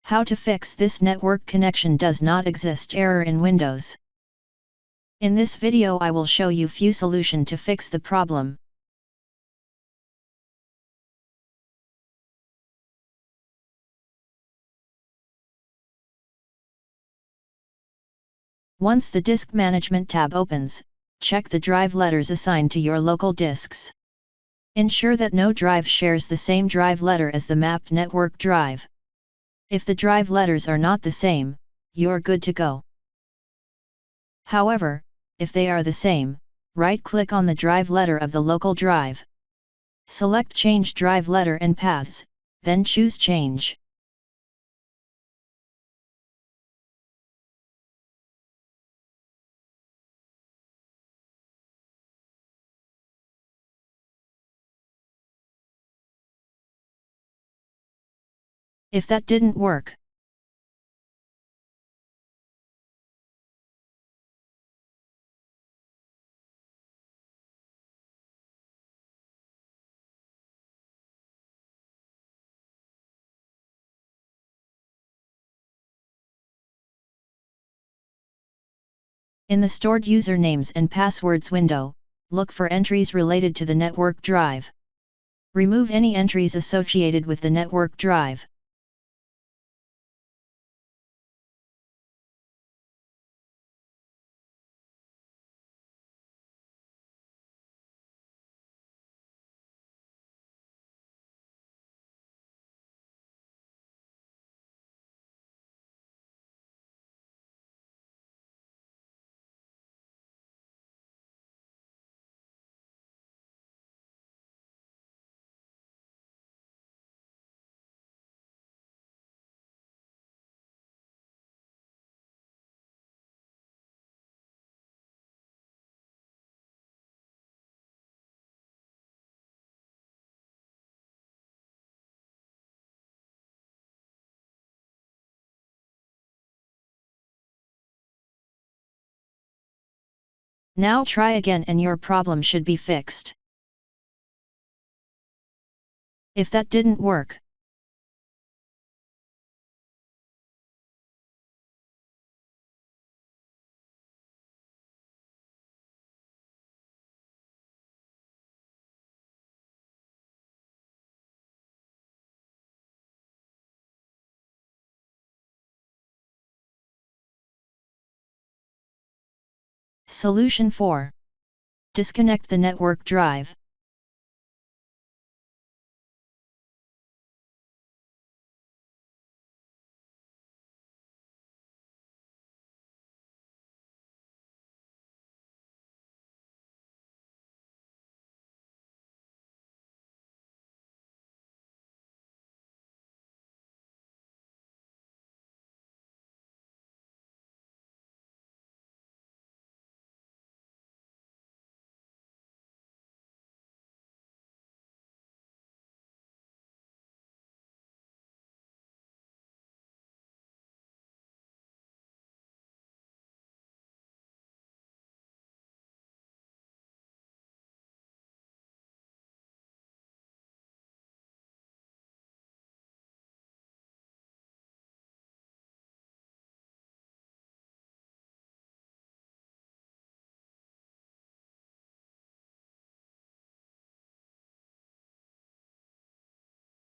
How to fix this network connection does not exist error in Windows. In this video I will show you few solution to fix the problem. Once the Disk Management tab opens, check the drive letters assigned to your local disks. Ensure that no drive shares the same drive letter as the mapped network drive. If the drive letters are not the same, you're good to go. However, if they are the same, right-click on the drive letter of the local drive. Select Change Drive Letter and Paths, then choose Change. If that didn't work, in the Stored Usernames and Passwords window, look for entries related to the network drive. Remove any entries associated with the network drive. Now try again and your problem should be fixed. If that didn't work, Solution 4. Disconnect the network drive.